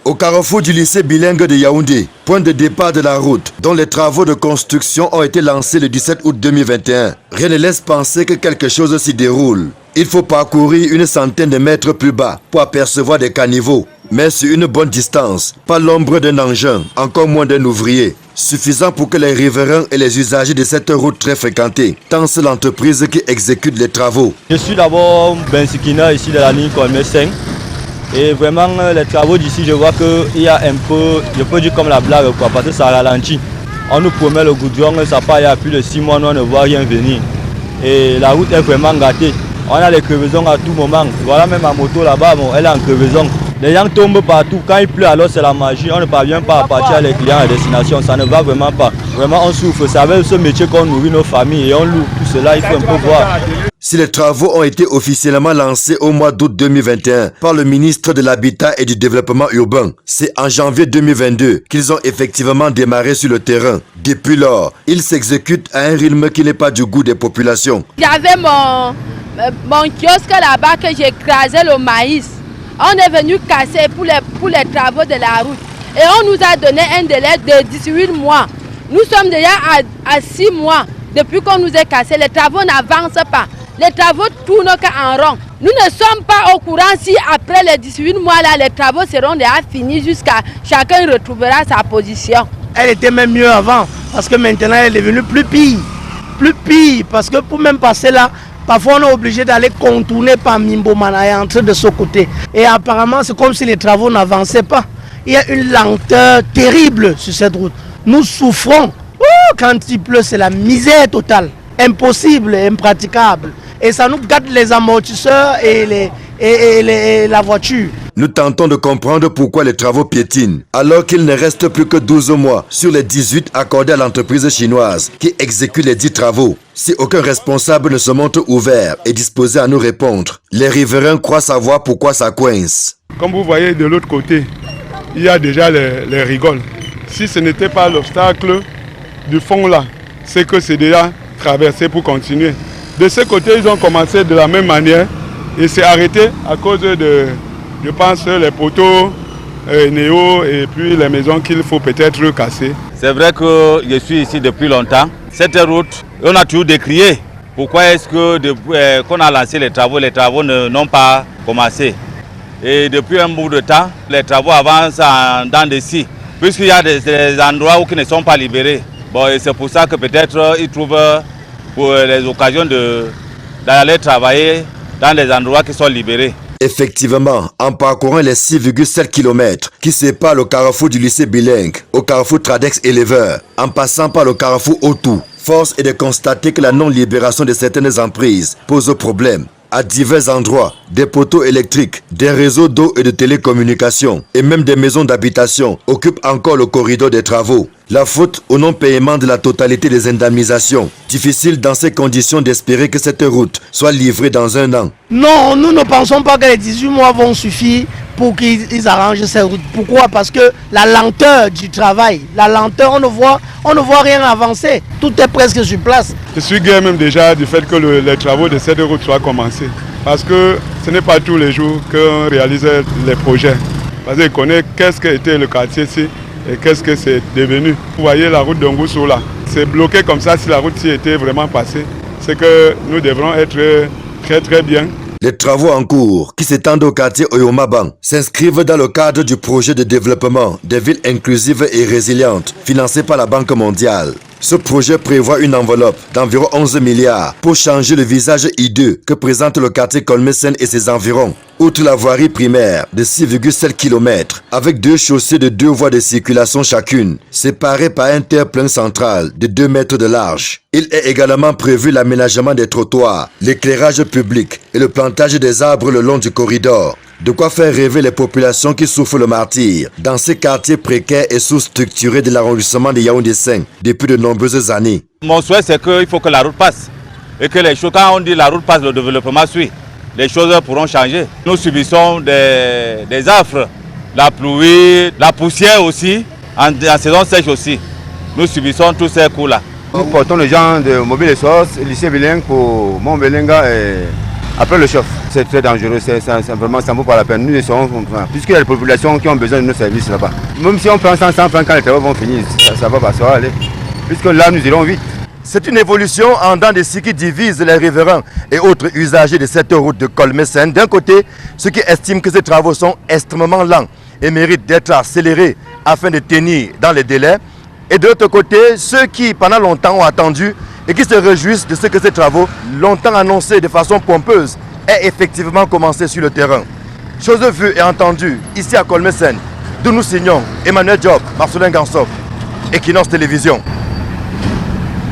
Au carrefour du lycée bilingue de Yaoundé, point de départ de la route, dont les travaux de construction ont été lancés le 17 août 2021, rien ne laisse penser que quelque chose s'y déroule. Il faut parcourir une centaine de mètres plus bas pour apercevoir des caniveaux, mais sur une bonne distance, pas l'ombre d'un engin, encore moins d'un ouvrier. Suffisant pour que les riverains et les usagers de cette route très fréquentée tensent l'entreprise qui exécute les travaux. Je suis d'abord Ben Sikina, ici de la ligne Colmé 5. Et vraiment, les travaux d'ici, je vois qu'il y a un peu, je peux dire comme la blague, quoi, parce que ça ralentit. On nous promet le goudron, ça part il y a plus de 6 mois, nous on ne voit rien venir. Et la route est vraiment gâtée. On a des crevaisons à tout moment. Voilà, même ma moto là-bas, bon, elle est en crevaison. Les gens tombent partout. Quand il pleut, alors c'est la magie. On ne parvient pas à partir les clients à destination. Ça ne va vraiment pas. Vraiment, on souffre. C'est avec ce métier qu'on nourrit nos familles et on loue tout cela. Il faut un peu voir. Si les travaux ont été officiellement lancés au mois d'août 2021 par le ministre de l'Habitat et du Développement urbain, c'est en janvier 2022 qu'ils ont effectivement démarré sur le terrain. Depuis lors, ils s'exécutent à un rythme qui n'est pas du goût des populations. J'avais mon kiosque là-bas que j'écrasais le maïs. On est venu casser pour les travaux de la route. Et on nous a donné un délai de 18 mois. Nous sommes déjà à 6 mois depuis qu'on nous a cassé. Les travaux n'avancent pas. Les travaux tournent en rond. Nous ne sommes pas au courant si après les 18 mois là, les travaux seront déjà finis jusqu'à chacun retrouvera sa position. Elle était même mieux avant parce que maintenant elle est devenue plus pire. Plus pire parce que pour même passer là, parfois on est obligé d'aller contourner par Mimbomana et entrer de ce côté. Et apparemment c'est comme si les travaux n'avançaient pas. Il y a une lenteur terrible sur cette route. Nous souffrons. Quand il pleut, c'est la misère totale. Impossible, impraticable. Et ça nous gâte les amortisseurs et la voiture. Nous tentons de comprendre pourquoi les travaux piétinent, alors qu'il ne reste plus que 12 mois sur les 18 accordés à l'entreprise chinoise qui exécute les 10 travaux. Si aucun responsable ne se montre ouvert et disposé à nous répondre, les riverains croient savoir pourquoi ça coince. Comme vous voyez de l'autre côté, il y a déjà les rigoles. Si ce n'était pas l'obstacle du fond là, c'est que c'est déjà traversé pour continuer. De ce côté, ils ont commencé de la même manière et c'est arrêté à cause de, je pense, les poteaux néo et puis les maisons qu'il faut peut-être casser. C'est vrai que je suis ici depuis longtemps. Cette route, on a toujours décrié. Pourquoi est-ce que qu'on a lancé les travaux n'ont pas commencé? Et depuis un bout de temps, les travaux avancent dans des scies, puisqu'il y a des endroits qui ne sont pas libérés. Bon, et c'est pour ça que peut-être ils trouvent pour les occasions d'aller travailler dans des endroits qui sont libérés. Effectivement, en parcourant les 6,7 km qui séparent le carrefour du lycée bilingue au carrefour Tradex Éleveur, en passant par le carrefour Otou, force est de constater que la non-libération de certaines emprises pose problème. À divers endroits, des poteaux électriques, des réseaux d'eau et de télécommunications et même des maisons d'habitation occupent encore le corridor des travaux. La faute au non-paiement de la totalité des indemnisations. Difficile dans ces conditions d'espérer que cette route soit livrée dans un an. Non, nous ne pensons pas que les 18 mois vont suffire pour qu'ils arrangent cette route. Pourquoi? Parce que la lenteur du travail, la lenteur, on ne voit rien avancer. Tout est presque sur place. Je suis gai même déjà du fait que les travaux de cette route soient commencés. Parce que ce n'est pas tous les jours qu'on réalise les projets. Parce qu'on connaît qu'est-ce qu'était le quartier ici et qu'est-ce que c'est devenu. Vous voyez la route d'Ongoussou là, c'est bloqué comme ça. Si la route s'y était vraiment passée, c'est que nous devrons être très très bien. Les travaux en cours, qui s'étendent au quartier Oyomabang, s'inscrivent dans le cadre du projet de développement des villes inclusives et résilientes, financé par la Banque mondiale. Ce projet prévoit une enveloppe d'environ 11 milliards pour changer le visage hideux que présente le quartier Colmé-Sen et ses environs. Outre la voirie primaire de 6,7 km, avec 2 chaussées de 2 voies de circulation chacune, séparées par un terre-plein central de 2 mètres de large. Il est également prévu l'aménagement des trottoirs, l'éclairage public et le plantage des arbres le long du corridor. De quoi faire rêver les populations qui souffrent le martyre dans ces quartiers précaires et sous-structurés de l'arrondissement de Yaoundé 5 depuis de nombreuses années. Mon souhait, c'est qu'il faut que la route passe. Et que les choses, quand on dit la route passe, le développement suit. Les choses pourront changer. Nous subissons des affres, la pluie, la poussière aussi, en saison sèche aussi. Nous subissons tous ces coups-là. Nous portons les gens de Mobile et Source, lycée bilingue pour Montbelinga et après le chauffe. C'est très dangereux, c'est vraiment, ça ne vaut pas la peine. Nous serons, puisqu'il y a des populations qui ont besoin de nos services là-bas. Même si on prend 100 francs quand les travaux vont finir, ça va pas, ça va aller. Puisque là, nous irons vite. C'est une évolution en dents de scie qui divise les riverains et autres usagers de cette route de Colmesen. D'un côté, ceux qui estiment que ces travaux sont extrêmement lents et méritent d'être accélérés afin de tenir dans les délais. Et de l'autre côté, ceux qui pendant longtemps ont attendu et qui se réjouissent de ce que ces travaux, longtemps annoncés de façon pompeuse, aient effectivement commencé sur le terrain. Chose vue et entendue ici à Colmesen, d'où nous signons Emmanuel Diop, Marcelin Gansop, Equinox Télévision.